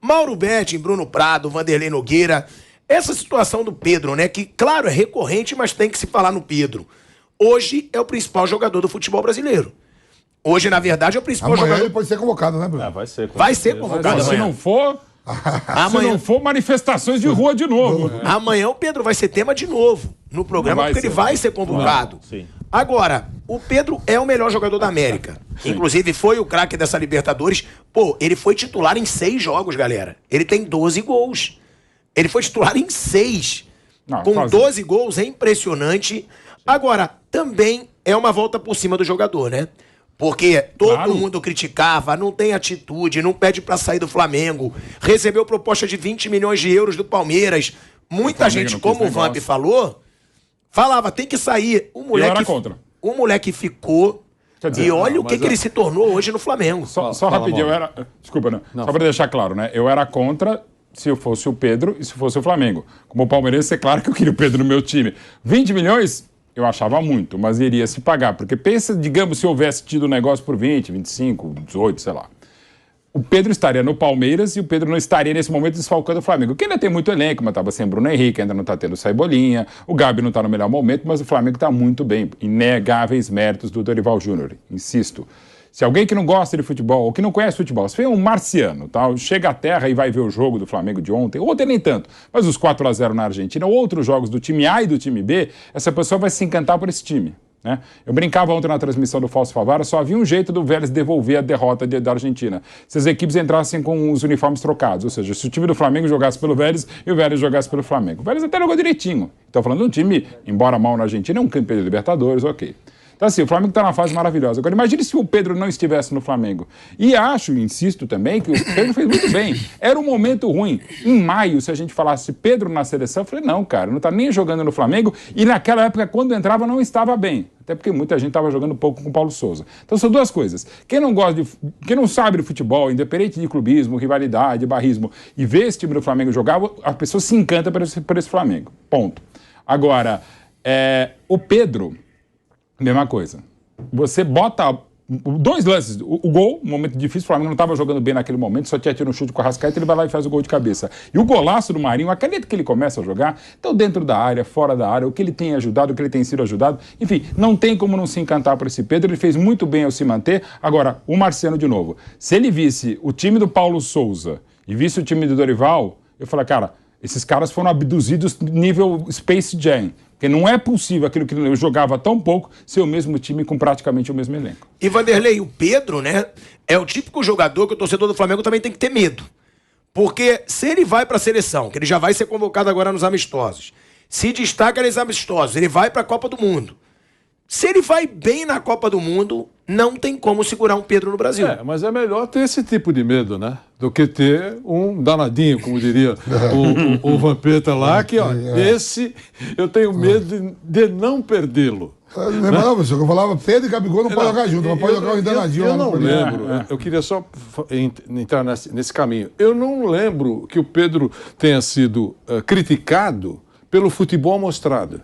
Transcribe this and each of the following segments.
Mauro Betting, Bruno Prado, Vanderlei Nogueira. Essa situação do Pedro, né? Que, claro, é recorrente, mas tem que se falar no Pedro. Hoje é o principal jogador do futebol brasileiro. Hoje, na verdade, é o principal Amanhã jogador. ele pode ser convocado, né, Bruno? Vai ser. Vai ser convocado. Se não for... Se não for manifestações de rua de novo. Amanhã o Pedro vai ser tema de novo no programa, porque ele vai ser convocado. Sim. Agora, o Pedro é o melhor jogador da América. Inclusive, foi o craque dessa Libertadores. Pô, ele foi titular em 6 jogos, galera. Ele tem 12 gols. Ele foi titular em 6. Com 12 gols, é impressionante. Agora, também é uma volta por cima do jogador, né? Porque todo mundo criticava, não tem atitude, não pede pra sair do Flamengo, recebeu proposta de 20 milhões de euros do Palmeiras. Muita gente, como o Vamp falou, falava, tem que sair. O moleque ficou, dizer, e olha o que ele se tornou hoje no Flamengo. Só rapidinho, desculpa, não. Só pra deixar claro, né? Eu era contra se eu fosse o Pedro e se fosse o Flamengo. Como palmeirense, é claro que eu queria o Pedro no meu time. 20 milhões... Eu achava muito, mas iria se pagar. Porque pensa, digamos, se houvesse tido um negócio por 20, 25, 18, sei lá. O Pedro estaria no Palmeiras e o Pedro não estaria, nesse momento, desfalcando o Flamengo. Que ainda tem muito elenco, mas estava sem Bruno Henrique, ainda não está tendo Cebolinha. O Gabi não está no melhor momento, mas o Flamengo está muito bem. Inegáveis méritos do Dorival Júnior, insisto. Se alguém que não gosta de futebol, ou que não conhece futebol, se for um marciano, tá? Chega à Terra e vai ver o jogo do Flamengo de ontem nem tanto, mas os 4-0 na Argentina, ou outros jogos do time A e do time B, essa pessoa vai se encantar por esse time, né? Eu brincava ontem na transmissão do Fausto Favara, só havia um jeito do Vélez devolver a derrota da Argentina. Se as equipes entrassem com os uniformes trocados, ou seja, se o time do Flamengo jogasse pelo Vélez e o Vélez jogasse pelo Flamengo. O Vélez até jogou direitinho. Estou falando de um time, embora mal na Argentina, é um campeão de Libertadores, ok. Então, assim, o Flamengo está numa fase maravilhosa. Agora, imagine se o Pedro não estivesse no Flamengo. E insisto também, que o Pedro fez muito bem. Era um momento ruim. Em maio, se a gente falasse Pedro na seleção, eu falei, não, cara, não está nem jogando no Flamengo. E naquela época, quando entrava, não estava bem. Até porque muita gente estava jogando pouco com o Paulo Souza. Então, são duas coisas. Quem não sabe de futebol, independente de clubismo, rivalidade, barrismo, e vê esse time do Flamengo jogar, a pessoa se encanta por esse Flamengo. Ponto. Agora, o Pedro... Mesma coisa. Você bota 2 lances. O gol, um momento difícil, o Flamengo não estava jogando bem naquele momento, só tinha tido um chute com a Arrascaeta, ele vai lá e faz o gol de cabeça. E o golaço do Marinho, a caneta que ele começa a jogar, então dentro da área, fora da área, o que ele tem ajudado, o que ele tem sido ajudado, enfim, não tem como não se encantar por esse Pedro, ele fez muito bem ao se manter. Agora, o Marciano de novo. Se ele visse o time do Paulo Souza e visse o time do Dorival, eu falo, cara, esses caras foram abduzidos nível Space Jam. Porque não é possível aquilo que eu jogava tão pouco ser o mesmo time com praticamente o mesmo elenco. E Vanderlei, o Pedro, né, é o típico jogador que o torcedor do Flamengo também tem que ter medo. Porque se ele vai para a seleção, que ele já vai ser convocado agora nos amistosos, se destaca nos amistosos, ele vai para a Copa do Mundo. Se ele vai bem na Copa do Mundo, não tem como segurar um Pedro no Brasil. Mas é melhor ter esse tipo de medo, né? Do que ter um danadinho, como diria o Vampeta lá, que, ó, esse eu tenho medo de não perdê-lo. Não, professor, eu falava, Pedro e Gabigol não podem jogar junto, mas pode jogar um danadinho lá no Flamengo. Eu não lembro, eu queria só entrar nesse caminho. Eu não lembro que o Pedro tenha sido criticado pelo futebol mostrado.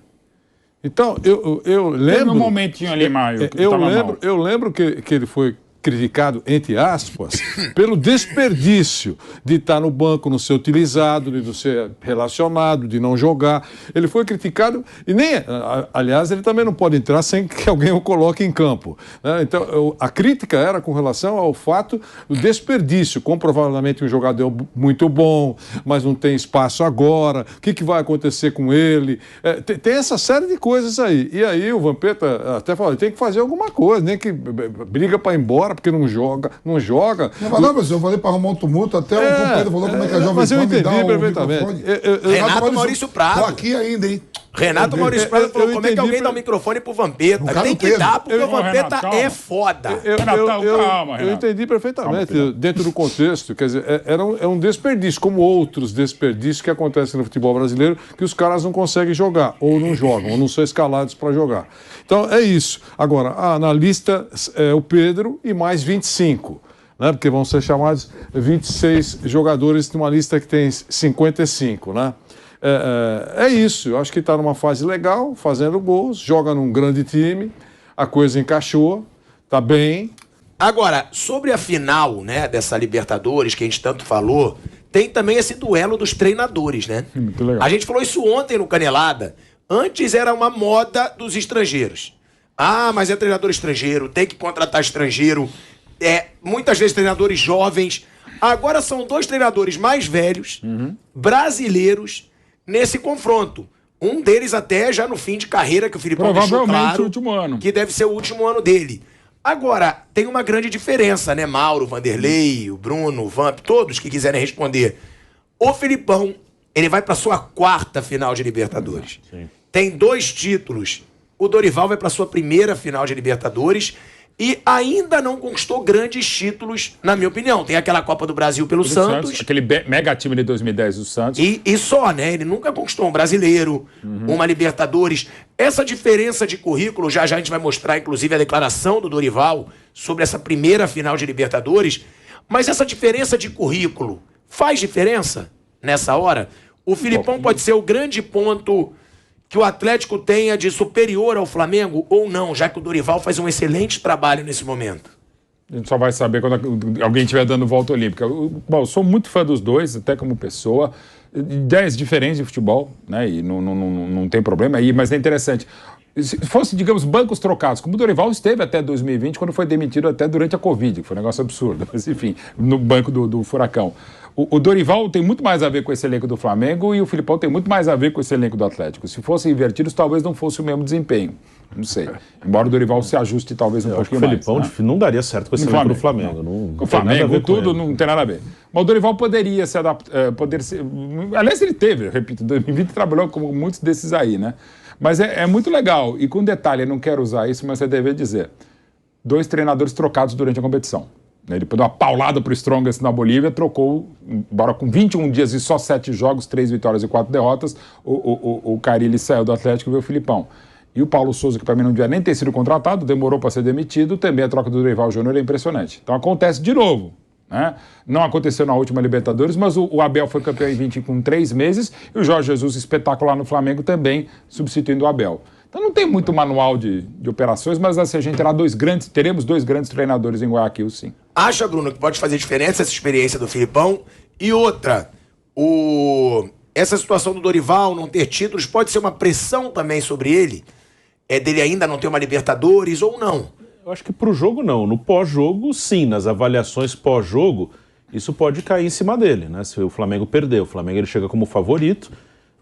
Então, eu lembro... Teve um momentinho ali, Maio, que eu lembro que ele foi criticado, entre aspas, pelo desperdício de estar no banco, não ser utilizado, de não ser relacionado, de não jogar. Ele foi criticado e nem... Aliás, ele também não pode entrar sem que alguém o coloque em campo, né? Então, a crítica era com relação ao fato do desperdício. Comprovadamente um jogador muito bom, mas não tem espaço agora. O que vai acontecer com ele? Tem essa série de coisas aí. E aí o Vampeta até falou, tem que fazer alguma coisa, nem que briga para ir embora, porque não joga. Não, professor, eu falei para arrumar um tumulto, até o companheiro falou como é que a Jovem Mas eu entendi perfeitamente. Renato Maurício Prado. Tô aqui ainda, hein? Renato Maurício Prado falou, como é que alguém dá o microfone pro Vampeta? Tem que dar, porque o Vampeta é foda. Eu entendi perfeitamente, dentro do contexto, quer dizer, é um desperdício, como outros desperdícios que acontecem no futebol brasileiro, que os caras não conseguem jogar, ou não jogam, ou não são escalados para jogar. Então, é isso. Agora, na lista é o Pedro e mais 25. Né? Porque vão ser chamados 26 jogadores de uma lista que tem 55, né? É isso, eu acho que está numa fase legal, fazendo gols, joga num grande time, a coisa encaixou, está bem. Agora, sobre a final, né, dessa Libertadores, que a gente tanto falou, tem também esse duelo dos treinadores, né? Muito legal. A gente falou isso ontem no Canelada. Antes era uma moda dos estrangeiros. Ah, mas é treinador estrangeiro, tem que contratar estrangeiro. Muitas vezes treinadores jovens. Agora são 2 treinadores mais velhos, brasileiros, nesse confronto. Um deles até já no fim de carreira, que o Filipão deixou claro o último ano. que deve ser o último ano dele. Agora, tem uma grande diferença, né? Mauro, Vanderlei, o Bruno, o Vamp, todos que quiserem responder. O Filipão, ele vai para sua 4ª final de Libertadores. Sim. Tem 2 títulos. O Dorival vai para sua 1ª final de Libertadores e ainda não conquistou grandes títulos, na minha opinião. Tem aquela Copa do Brasil pelo Santos. Aquele mega time de 2010 do Santos. E só, né? Ele nunca conquistou um brasileiro, uma Libertadores. Essa diferença de currículo, já a gente vai mostrar, inclusive, a declaração do Dorival sobre essa 1ª final de Libertadores. Mas essa diferença de currículo faz diferença nessa hora? O Filipão pode ser o grande ponto que o Atlético tenha de superior ao Flamengo ou não, já que o Dorival faz um excelente trabalho nesse momento? A gente só vai saber quando alguém estiver dando volta olímpica. Bom, eu sou muito fã dos dois, até como pessoa. Ideias diferentes de futebol, né? E não tem problema aí, mas é interessante. Se fosse, digamos, bancos trocados, como o Dorival esteve até 2020, quando foi demitido até durante a Covid, que foi um negócio absurdo, mas enfim, no banco do Furacão. O Dorival tem muito mais a ver com esse elenco do Flamengo e o Filipão tem muito mais a ver com esse elenco do Atlético. Se fossem invertidos, talvez não fosse o mesmo desempenho. Não sei. Embora o Dorival se ajuste talvez um pouquinho mais. O Filipão não daria certo com esse elenco do Flamengo. Não o Flamengo, tudo, não tem nada a ver. Mas o Dorival poderia se adaptar. Aliás, ele teve, repito, em 2020 trabalhou com muitos desses aí, né? Mas é muito legal. E com detalhe, eu não quero usar isso, mas é dever dizer. 2 treinadores trocados durante a competição. Ele deu uma paulada pro Strongest na Bolívia, trocou, embora com 21 dias e só 7 jogos, 3 vitórias e 4 derrotas, o Carille saiu do Atlético e veio o Filipão. E o Paulo Souza, que para mim não devia nem ter sido contratado, demorou para ser demitido, também a troca do Dorival Júnior é impressionante. Então acontece de novo. Né? Não aconteceu na última Libertadores, mas o Abel foi campeão em 20 com 3 meses e o Jorge Jesus, espetacular no Flamengo, também substituindo o Abel. Então não tem muito manual de operações, mas assim, a gente teremos 2 grandes treinadores em Guayaquil, sim. Acha, Bruno, que pode fazer diferença essa experiência do Filipão? E outra, essa situação do Dorival não ter títulos pode ser uma pressão também sobre ele? Dele ainda não ter uma Libertadores ou não? Eu acho que pro jogo não. No pós-jogo, sim. Nas avaliações pós-jogo, isso pode cair em cima dele, né? Se o Flamengo perder. O Flamengo ele chega como favorito.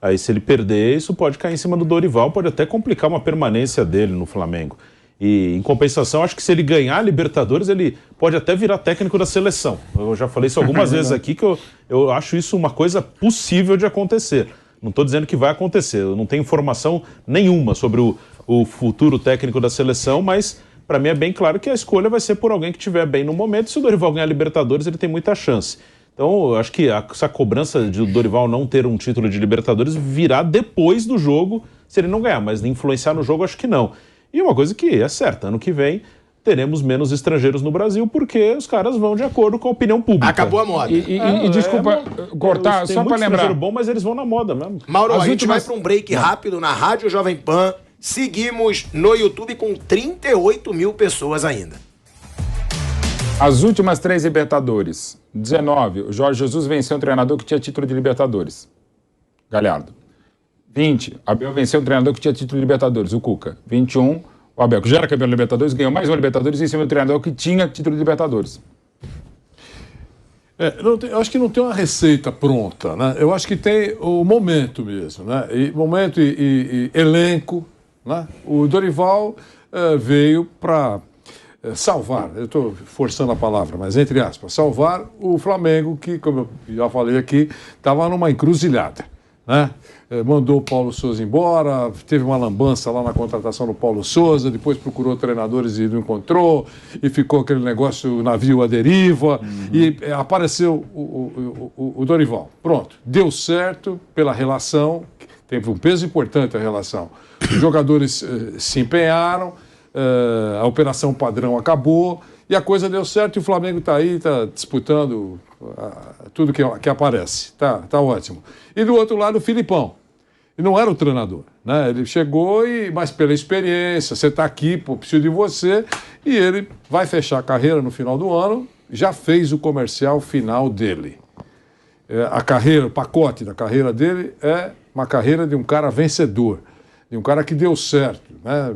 Aí se ele perder, isso pode cair em cima do Dorival. Pode até complicar uma permanência dele no Flamengo. E, em compensação, acho que se ele ganhar a Libertadores, ele pode até virar técnico da seleção. Eu já falei isso algumas vezes aqui, que eu acho isso uma coisa possível de acontecer. Não estou dizendo que vai acontecer. Eu não tenho informação nenhuma sobre o futuro técnico da seleção, mas para mim é bem claro que a escolha vai ser por alguém que estiver bem no momento. Se o Dorival ganhar a Libertadores, ele tem muita chance. Então, eu acho que essa cobrança de o Dorival não ter um título de Libertadores virá depois do jogo, se ele não ganhar. Mas influenciar no jogo, acho que não. E uma coisa que é certa, ano que vem teremos menos estrangeiros no Brasil, porque os caras vão de acordo com a opinião pública. Acabou a moda. E desculpa cortar, só para lembrar. Bom, mas eles vão na moda mesmo. Mauro, a gente vai para um break rápido na Rádio Jovem Pan. Seguimos no YouTube com 38 mil pessoas ainda. As últimas 3 Libertadores. 19, o Jorge Jesus venceu um treinador que tinha título de Libertadores. Galhardo. 20, Abel venceu um treinador que tinha título de Libertadores, o Cuca. 21, o Abel, que já era campeão de Libertadores, ganhou mais uma Libertadores e em cima do treinador que tinha título de Libertadores. Eu acho que não tem uma receita pronta, né? Eu acho que tem o momento mesmo, né? Momento e elenco, né? O Dorival veio para salvar, eu estou forçando a palavra, mas entre aspas, salvar o Flamengo, que, como eu já falei aqui, estava numa encruzilhada, né? Mandou o Paulo Souza embora, teve uma lambança lá na contratação do Paulo Souza, depois procurou treinadores e não encontrou, e ficou aquele negócio, navio à deriva, e apareceu o Dorival. Pronto, deu certo pela relação, teve um peso importante a relação. Os jogadores se empenharam, a operação padrão acabou, e a coisa deu certo, e o Flamengo está aí, está disputando tudo que aparece. Tá ótimo. E do outro lado, o Filipão. E não era o treinador, né? Ele chegou, mas pela experiência, você está aqui, pô, preciso de você, e ele vai fechar a carreira no final do ano, já fez o comercial final dele. a carreira, o pacote da carreira dele é uma carreira de um cara vencedor, de um cara que deu certo, né?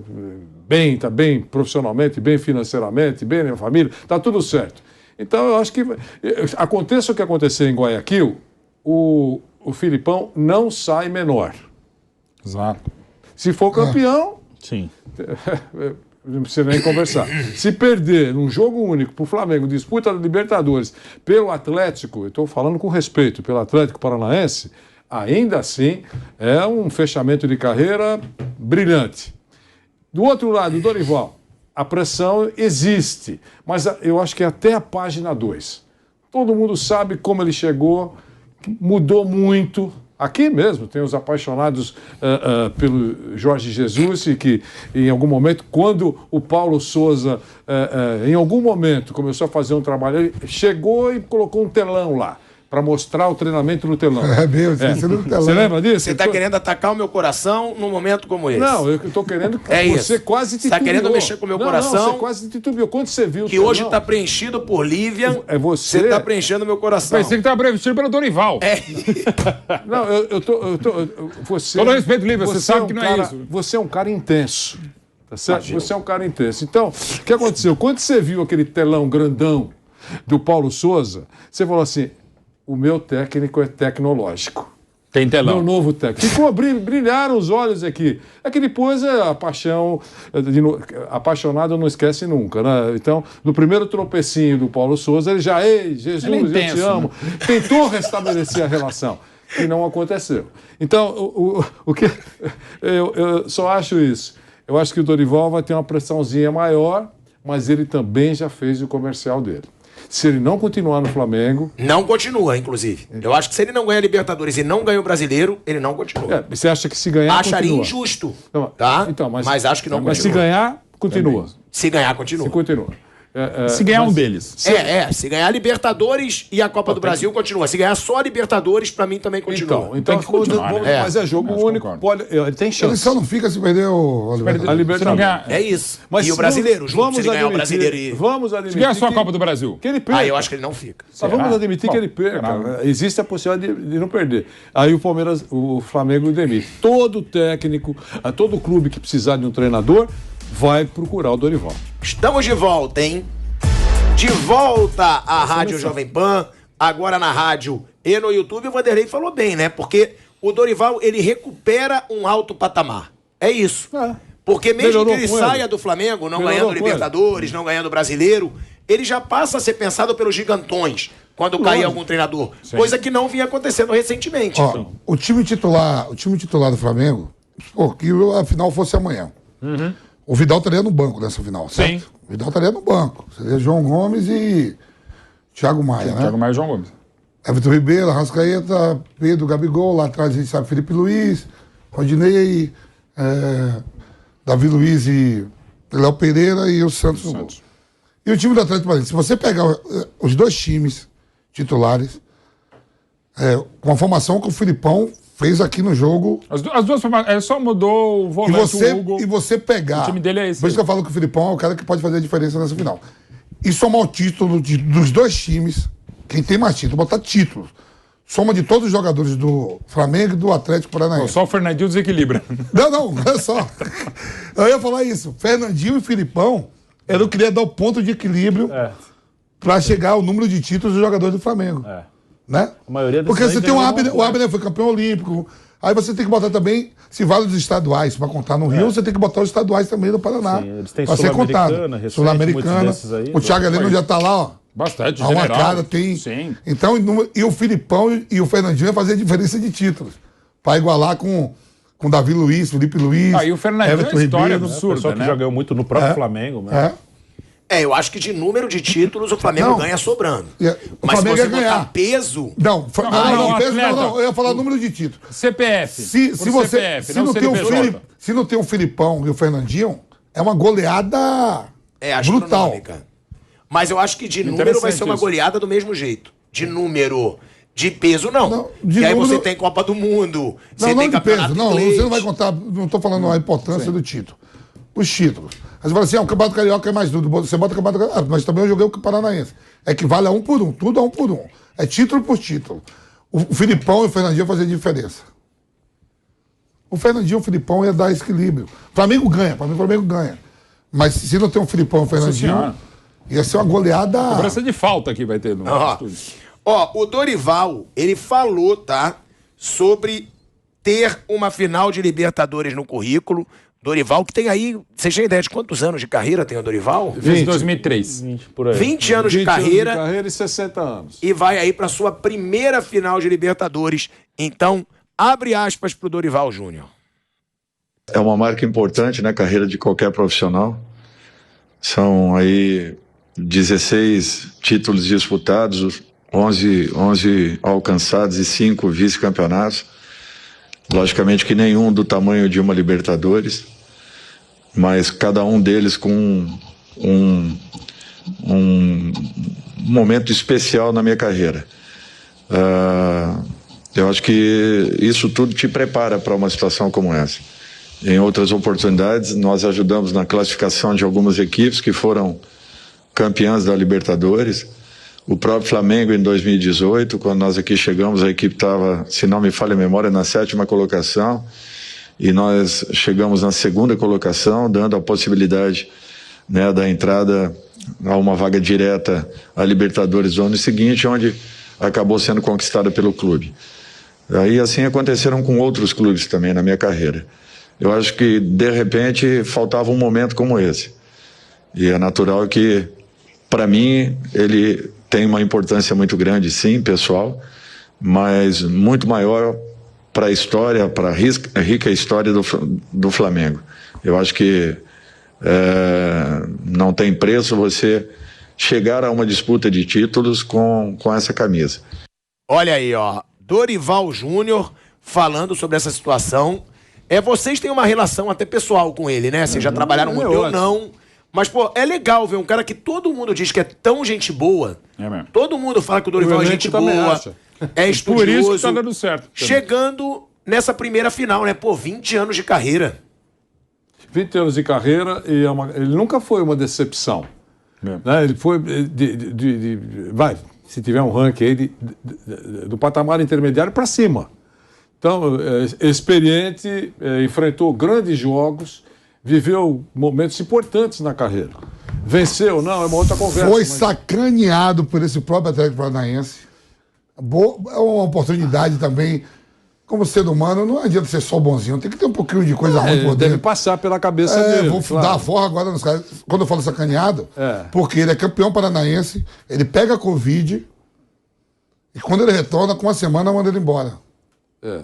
Está bem profissionalmente, bem financeiramente, bem na família, está tudo certo. Então, eu acho que aconteça o que acontecer em Guayaquil, o Filipão não sai menor. Exato. Se for campeão, Sim. não precisa nem conversar. Se perder num jogo único para o Flamengo, disputa da Libertadores pelo Atlético, eu estou falando com respeito, pelo Atlético Paranaense, ainda assim é um fechamento de carreira brilhante. Do outro lado, o Dorival, a pressão existe, mas eu acho que é até a página 2. Todo mundo sabe como ele chegou, mudou muito. Aqui mesmo tem os apaixonados pelo Jorge Jesus e que, em algum momento, quando o Paulo Souza, em algum momento, começou a fazer um trabalho, ele chegou e colocou um telão lá, para mostrar o treinamento no telão. Esquecendo do telão. Você lembra disso? Você está querendo atacar o meu coração num momento como esse. Não, eu estou querendo que você isso. quase Você está querendo mexer com o meu coração. Não, você quase titubeou. Quando você viu o que telão, hoje está preenchido por Lívia. É você está preenchendo o meu coração. Pensei que estava preenchido pelo Dorival. Não, você... Todo respeito, Lívia, você sabe que não é isso. Você é um cara intenso. Tá certo? Você é um cara intenso. Então, o que aconteceu? Quando você viu aquele telão grandão do Paulo Souza, você falou assim: o meu técnico é tecnológico. Tem telão. Meu novo técnico. Brilharam os olhos aqui. É que depois a paixão, apaixonado não esquece nunca, né? Então, no primeiro tropecinho do Paulo Souza, ele já, ei, Jesus, ele é intenso, eu te amo. Né? Tentou restabelecer a relação, que não aconteceu. Então, o que eu só acho isso. Eu acho que o Dorival vai ter uma pressãozinha maior, mas ele também já fez o comercial dele. Se ele não continuar no Flamengo... Não continua, inclusive. Eu acho que se ele não ganha Libertadores e não ganha o Brasileiro, ele não continua. Você acha que se ganhar, acharia continua? Injusto, Então, tá? Então, mas acho que não continua. Mas se ganhar, continua. Se ganhar, continua. Se continua. Se ganhar um deles. Se ganhar Libertadores e a Copa do Brasil, continua. Se ganhar só Libertadores, pra mim também continua. Então tem que continuar, né? Mas é jogo único. Ele tem chance. Ele só não fica se perder a Libertadores. É isso. Mas e o Brasileiro, junto, se ele ganhar o Brasileiro e... Vamos admitir se ganhar só a Copa do Brasil. Que ele perca. eu acho que ele não fica. Mas vamos admitir que ele perca. Existe a possibilidade de não perder. Aí o Flamengo demite. Todo técnico, todo clube que precisar de um treinador, vai procurar o Dorival. Estamos de volta, hein? De volta à Rádio Jovem Pan, agora na rádio e no YouTube. O Vanderlei falou bem, né? Porque o Dorival, ele recupera um alto patamar. É isso. Porque mesmo que ele saia do Flamengo, não ganhando Libertadores, não ganhando Brasileiro, ele já passa a ser pensado pelos gigantões quando cair algum treinador. Sim. Coisa que não vinha acontecendo recentemente. O time titular do Flamengo, que a final fosse amanhã. O Vidal estaria no banco nessa final, certo? Sim. O Vidal estaria no banco. Seria João Gomes e Thiago Maia, né? Thiago Maia e João Gomes. Everton Ribeiro, Arrascaeta, Pedro, Gabigol. Lá atrás a gente sabe Felipe Luiz, Rodinei, Davi Luiz e Léo Pereira e o Santos no gol. E o time do Atlético Paranaense, se você pegar os dois times titulares, com a formação que o Filipão fez aqui no jogo. As duas formações, só mudou o volante, o Hugo. E você pegar... O time dele é esse. Por isso que eu falo que o Filipão é o cara que pode fazer a diferença nessa final. E somar o título dos dois times, quem tem mais título, botar títulos. Soma de todos os jogadores do Flamengo e do Atlético Paranaense. Só o Fernandinho desequilibra. Não, é só. Eu ia falar isso. Fernandinho e Filipão, eu não queria dar o ponto de equilíbrio para chegar ao número de títulos dos jogadores do Flamengo. Né? A maioria porque você tem o Abner foi campeão olímpico. Aí você tem que botar também, se vale os estaduais para contar no Rio, você tem que botar os estaduais também do Paraná. Sim, eles têm para ser contado. Sul-Americana. O Thiago Heleno já está lá, ó. Bastante, há uma cara, tem. Sim. Então, e o Filipão e o Fernandinho vai fazer a diferença de títulos. Para igualar com Davi Luiz, Felipe Luiz. E o Fernandinho Everton é uma história Ribeiro, absurda, o pessoal que já ganhou muito no próprio Flamengo. Né? Eu acho que de número de títulos o Flamengo ganha sobrando. O Mas Flamengo se você ia ganhar. botar peso... Não, peso não. Eu ia falar número de títulos. CPF. Se não tem o Filipão e o Fernandinho, é uma goleada brutal. Mas eu acho que de número vai ser uma goleada do mesmo jeito. De número... De peso, não. E aí você tem Copa do Mundo, você tem Campeonato Inglês. Você não vai contar, não estou falando a importância do título. Os títulos. Aí você fala assim, o Campeonato Carioca é mais duro. Você bota o Campeonato Carioca, mas também eu joguei o Paranaense. Equivale a 1 por 1, tudo a 1 por 1. É título por título. O Filipão e o Fernandinho iam fazer diferença. O Fernandinho e o Filipão ia dar equilíbrio. O Flamengo ganha, para mim o Flamengo ganha. Mas se não tem um Filipão e um Fernandinho, ia ser uma goleada... Cobrança de falta que vai ter no estúdio. Ó, o Dorival, ele falou, tá? Sobre ter uma final de Libertadores no currículo. Dorival, que tem aí... Vocês têm ideia de quantos anos de carreira tem o Dorival? Desde 2003. 20 por aí. 20 anos de 20 carreira. anos de carreira e 60 anos. E vai aí pra sua primeira final de Libertadores. Então, abre aspas pro Dorival Júnior. É uma marca importante na carreira de qualquer profissional. São aí 16 títulos disputados, 11 alcançados e 5 vice-campeonatos. Logicamente que nenhum do tamanho de uma Libertadores, mas cada um deles com um momento especial na minha carreira. Eu acho que isso tudo te prepara para uma situação como essa. Em outras oportunidades, nós ajudamos na classificação de algumas equipes que foram campeãs da Libertadores. O próprio Flamengo, em 2018, quando nós aqui chegamos, a equipe estava, se não me falha a memória, na 7ª colocação. E nós chegamos na 2ª colocação, dando a possibilidade, né, da entrada a uma vaga direta à Libertadores do ano seguinte, onde acabou sendo conquistada pelo clube. Aí assim aconteceram com outros clubes também na minha carreira. Eu acho que, de repente, faltava um momento como esse. E é natural que, para mim, ele tem uma importância muito grande, sim, pessoal, mas muito maior para a história, para a rica história do Flamengo. Eu acho que não tem preço você chegar a uma disputa de títulos com essa camisa. Olha aí, ó. Dorival Júnior falando sobre essa situação. Vocês têm uma relação até pessoal com ele, né? Vocês já trabalharam muito, eu não. Mas, pô, é legal ver um cara que todo mundo diz que é tão gente boa. É mesmo. Todo mundo fala que o Dorival é gente boa, é estudioso. Por isso que tá dando certo. Chegando nessa primeira final, né? Pô, 20 anos de carreira. 20 anos de carreira e ele nunca foi uma decepção. Né? Ele foi se tiver um ranking aí do patamar intermediário para cima. Então, experiente, enfrentou grandes jogos, viveu momentos importantes na carreira. Venceu, não, é uma outra conversa. Foi sacaneado por esse próprio Atlético Paranaense. É uma oportunidade também. Como ser humano, não adianta ser só bonzinho, tem que ter um pouquinho de coisa ruim por dentro. Deve passar pela cabeça dele. Vou dar a forra agora nos caras. Quando eu falo sacaneado, porque ele é campeão paranaense, ele pega a Covid e quando ele retorna, com uma semana, manda ele embora.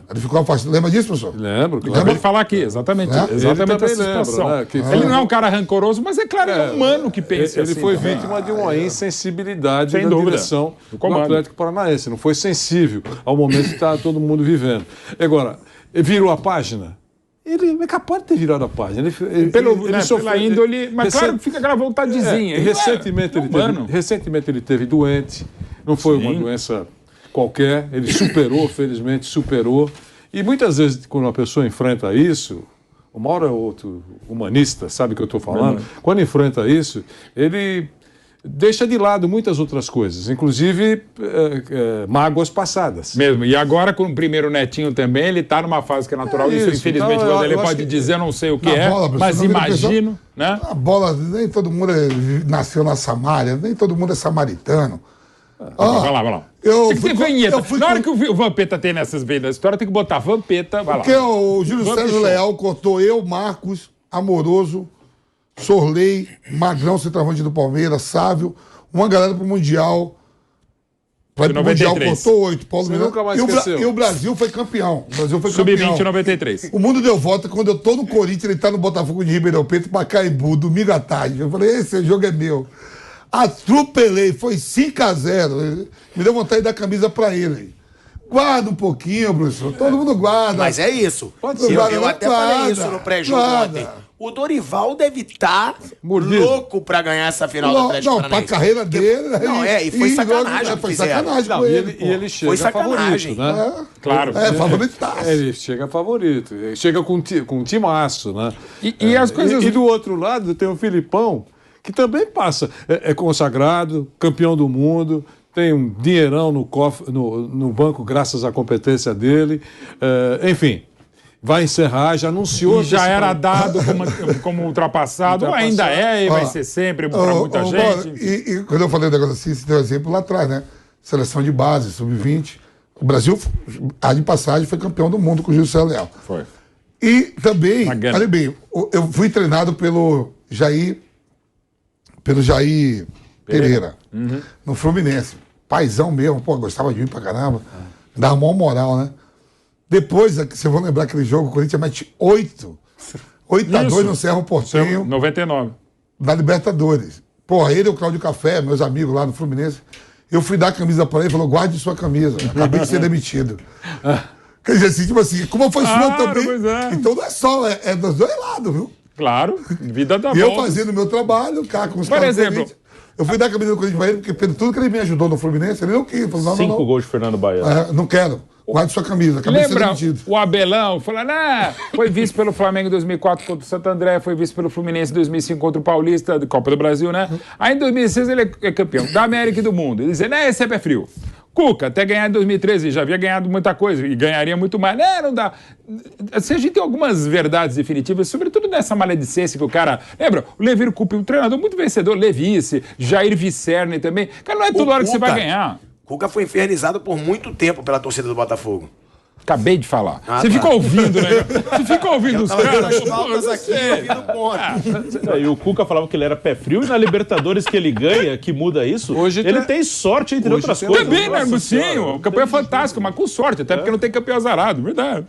Ele ficou afastado. Lembra disso, professor? Lembro, claro. Acabei de falar aqui, exatamente essa situação. Lembra, né? Ele não é um cara rancoroso, mas é claro, ele é humano que pensa ele assim. foi vítima de uma insensibilidade Sem da dúvida. direção do Atlético Paranaense. Não foi sensível ao momento que está todo mundo vivendo. Agora, ele virou a página? Ele é capaz de ter virado a página. Pela índole, mas claro que fica aquela vontadezinha. Recentemente ele teve doente, não foi uma doença qualquer, ele superou, felizmente superou. E muitas vezes, quando uma pessoa enfrenta isso, uma hora ou outra, humanista, sabe o que eu estou falando? Quando enfrenta isso, ele deixa de lado muitas outras coisas, inclusive mágoas passadas. Mesmo. E agora, com o primeiro netinho também, ele está numa fase que é natural. Isso, infelizmente, então, ele pode dizer, não sei o que mas imagino. Né? A bola, nem todo mundo nasceu na Samária, nem todo mundo é samaritano. Vai lá. Tem que ter vinheta. Na hora que o Vampeta tem nessas veias da história, tem que botar Vampeta, vai lá. Porque o Júlio César Leal cortou eu, Marcos, Amoroso, Sorley, Magrão, centroavante do Palmeiras, Sávio, uma galera pro Mundial. Para o Mundial cortou 8. Paulo Você nunca mais esqueceu. E o Brasil foi campeão. Sub-20 em 93. O mundo deu volta quando eu tô no Corinthians, ele tá no Botafogo de Ribeirão Preto, Pacaembu, domingo à tarde. Eu falei, esse jogo é meu. Atropelei, foi 5-0. Me deu vontade de dar camisa pra ele. Guarda um pouquinho, professor. Todo mundo guarda. Mas é isso. Eu até falei isso no pré-jogo ontem. O Dorival deve estar louco pra ganhar essa final do Atlético Paranaense. Pra carreira dele. E foi sacanagem. Foi sacanagem com ele. E ele chega favorito, né? Claro. Favoritaço. Ele chega favorito. Ele chega com um timaço, né? E as coisas... E do outro lado tem o Filipão, que também passa. É consagrado, campeão do mundo, tem um dinheirão no cofre, no banco, graças à competência dele. Enfim, vai encerrar, já anunciou. E já era dado como ultrapassado, ou ainda é e vai ser sempre para muita gente. E quando eu falei um negócio assim, você deu um exemplo lá atrás, né? Seleção de base, sub-20. O Brasil, a de passagem, foi campeão do mundo com o Gilson Leal. Foi. E também, olha bem, eu fui treinado pelo Jair Pereira, no Fluminense. Paizão mesmo, pô, gostava de mim pra caramba. Dava maior moral, né? Depois, vocês vão lembrar aquele jogo, o Corinthians mete 8-2 no Cerro Porteño. 99. Da Libertadores. Porra, ele e o Cláudio Café, meus amigos lá no Fluminense. Eu fui dar a camisa pra ele e falou: guarde sua camisa. Acabei de ser demitido. Quer dizer assim, tipo assim, como foi sua também. Então não é só, é dos dois lados, viu? Claro, vida da volta. E eu fazendo o meu trabalho, cara, com os Por exemplo, eu fui dar a camisa do Corinthians pra ele, porque pelo tudo que ele me ajudou no Fluminense, ele não quis. Falou, não, 5 gols de Fernando Baiano. não quero. Guarde sua camisa. Acabei de ser lembra demitido. o Abelão falando, foi vice pelo Flamengo em 2004 contra o Santo André, foi vice pelo Fluminense em 2005 contra o Paulista, da Copa do Brasil, né? Aí em 2006 ele é campeão da América e do mundo. Ele dizia, esse é pé frio. Cuca, até ganhar em 2013, já havia ganhado muita coisa e ganharia muito mais. Não dá. Se a gente tem algumas verdades definitivas, sobretudo nessa maledicência que o cara... Lembra? O Levir Coupe, um treinador muito vencedor, Levice, Jair Vicerne também. Cara, não é toda hora que você vai ganhar. Cuca foi infernizado por muito tempo pela torcida do Botafogo. Acabei de falar. Você fica ouvindo, né? Você fica ouvindo os caras. E o Cuca falava que ele era pé frio e na Libertadores que ele ganha, que muda isso, hoje ele tem sorte, entre outras coisas. Também, né, Lucinho? O campeão é fantástico, mas com sorte, até porque não tem campeão azarado, verdade.